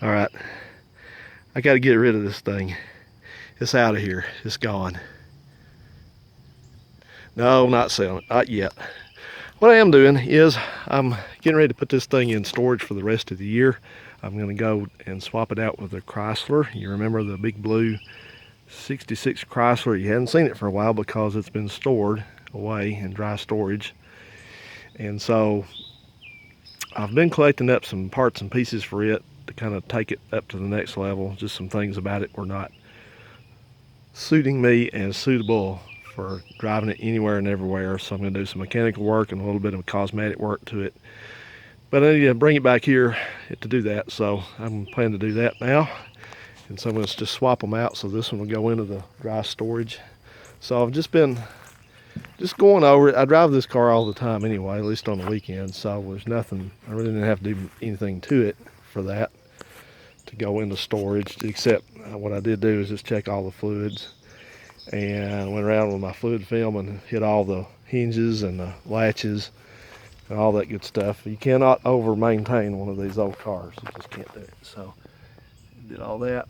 All right, I got to get rid of this thing. It's out of here. It's gone. No, not selling it. Not yet. What I am doing is I'm getting ready to put this thing in storage for the rest of the year. I'm going to go and swap it out with a Chrysler. You remember the big blue 66 Chrysler? You hadn't seen it for a while because it's been stored away in dry storage. And so I've been collecting up some parts and pieces for it to kind of take it up to the next level. Just some things about it were not suiting me as suitable for driving it anywhere and everywhere. So I'm going to do some mechanical work and a little bit of cosmetic work to it. But I need to bring it back here to do that. So I'm planning to do that now. And so I'm going to just swap them out. So this one will go into the dry storage. So I've just been going over it. I drive this car all the time anyway, at least on the weekends. So there's nothing, I really didn't have to do anything to it for that to go into storage, except what I did do is just check all the fluids and went around with my fluid film and hit all the hinges and the latches and all that good stuff. You cannot over maintain one of these old cars. You just can't do it. So did all that,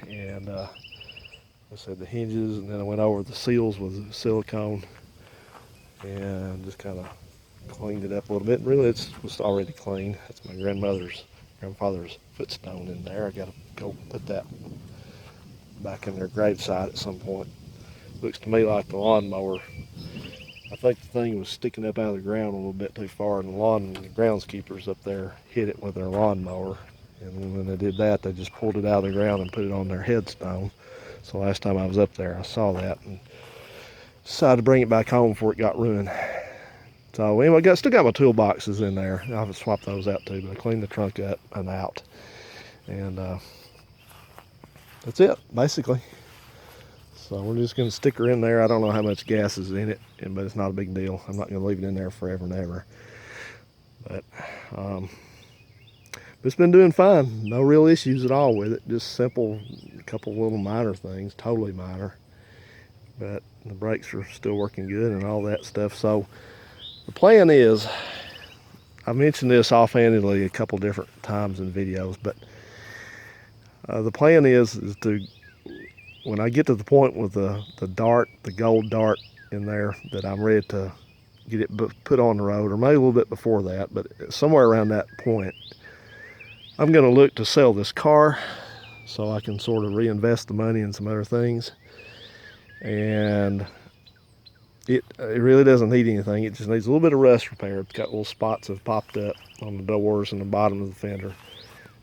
and I said the hinges, and then I went over the seals with silicone and just kind of cleaned it up a little bit. Really, it was already clean. That's my grandfather's footstone in there. I got to go put that back in their graveside at some point. Looks to me like the lawnmower. I think the thing was sticking up out of the ground a little bit too far, and the groundskeepers up there hit it with their lawnmower. And when they did that, they just pulled it out of the ground and put it on their headstone. So last time I was up there, I saw that and decided to bring it back home before it got ruined. So anyway, still got my toolboxes in there. I've swapped those out too, but I cleaned the trunk up and out. And that's it, basically. So we're just going to stick her in there. I don't know how much gas is in it, but it's not a big deal. I'm not going to leave it in there forever and ever. But it's been doing fine. No real issues at all with it. Just simple, a couple little minor things, totally minor. But the brakes are still working good and all that stuff. So the plan is, I mentioned this offhandedly a couple different times in videos, but the plan is to, when I get to the point with the gold dart in there, that I'm ready to get it put on the road, or maybe a little bit before that, but somewhere around that point, I'm going to look to sell this car so I can sort of reinvest the money in some other things. And it really doesn't need anything. It just needs a little bit of rust repair. It's got little spots have popped up on the doors and the bottom of the fender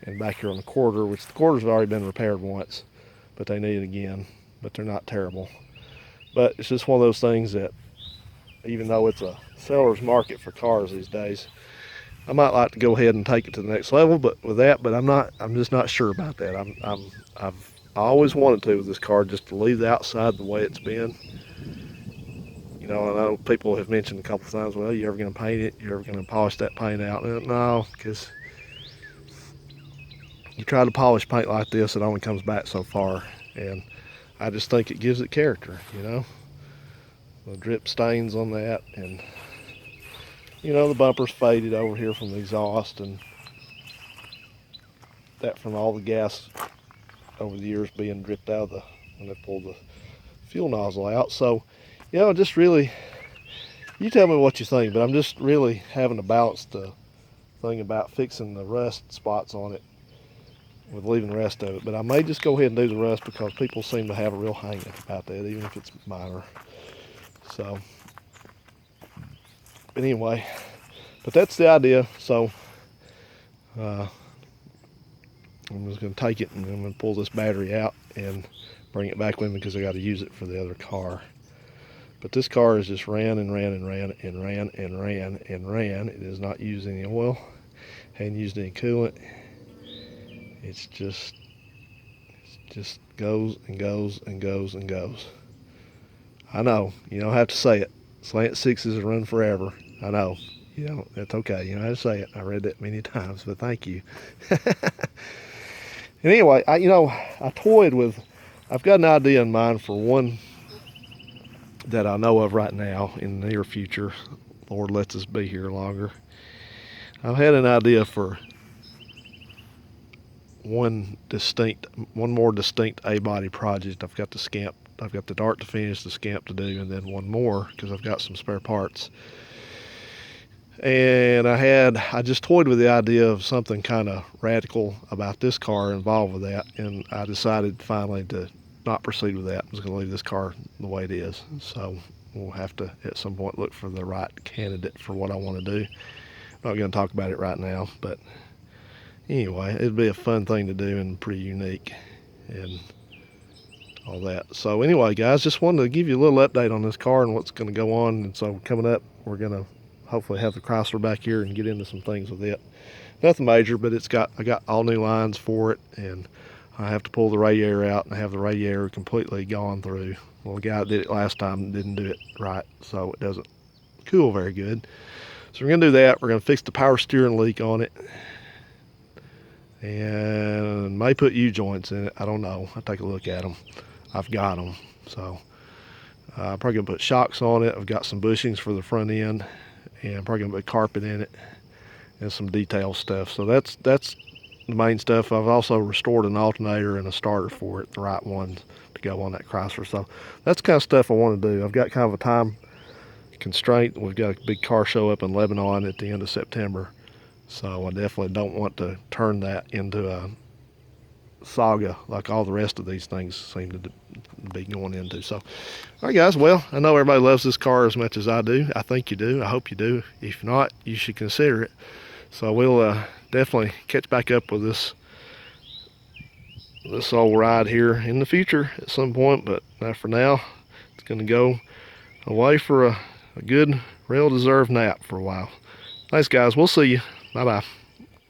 and back here on the quarter, which the quarters have already been repaired once, but they need it again. But they're not terrible. But it's just one of those things that, even though it's a seller's market for cars these days, I might like to go ahead and take it to the next level, but I'm just not sure about that. I've always wanted to with this car, just to leave the outside the way it's been. You know, I know people have mentioned a couple of times, well, you ever going to paint it? You ever going to polish that paint out? No, because you try to polish paint like this, it only comes back so far. And I just think it gives it character, you know. The drip stains on that, and you know, the bumper's faded over here from the exhaust, and that from all the gas over the years being dripped out of when they pulled the fuel nozzle out. So, you know, just really, you tell me what you think, but I'm just really having to balance the thing about fixing the rust spots on it with leaving the rest of it. But I may just go ahead and do the rust because people seem to have a real hang-up about that, even if it's minor. So, but anyway, but that's the idea. So I'm just going to take it and I'm going to pull this battery out and bring it back with me because I got to use it for the other car. But this car has just ran and ran and ran and ran and ran and ran. It has not used any oil, hadn't used any coolant. It's just goes and goes and goes and goes. I know, you don't have to say it. Slant sixes run forever. I know. You know, that's okay. You know how to say it. I read that many times, but thank you. And anyway, I toyed with, I've got an idea in mind for one that I know of right now in the near future. Lord lets us be here longer. I've had an idea for one more distinct A-body project. I've got the Scamp, I've got the Dart to finish, the Scamp to do, and then one more because I've got some spare parts. And I just toyed with the idea of something kind of radical about this car involved with that, and I decided finally to not proceed with that. I was going to leave this car the way it is. So we'll have to at some point look for the right candidate for what I want to do. I'm not going to talk about it right now, but anyway, it'd be a fun thing to do and pretty unique and all that. So anyway, guys, just wanted to give you a little update on this car and what's going to go on. And so coming up, we're going to hopefully have the Chrysler back here and get into some things with it. Nothing major, but I got all new lines for it, and I have to pull the radiator out and have the radiator completely gone through. Well, the guy that did it last time didn't do it right, so it doesn't cool very good. So we're going to do that. We're going to fix the power steering leak on it, and may put U-joints in it. I don't know. I'll take a look at them. I've got them. So I'm probably going to put shocks on it. I've got some bushings for the front end, and I'm probably going to put carpet in it and some detail stuff. So that's the main stuff. I've also restored an alternator and a starter for it, the right ones to go on that Chrysler. So that's the kind of stuff I want to do. I've got kind of a time constraint. We've got a big car show up in Lebanon at the end of September. So I definitely don't want to turn that into a saga like all the rest of these things seem to be going into. So, all right, guys. Well, I know everybody loves this car as much as I do. I think you do. I hope you do. If not, you should consider it. So we'll definitely catch back up with this old ride here in the future at some point. But for now, it's going to go away for a good, well-deserved nap for a while. Thanks, guys. We'll see you. Bye-bye.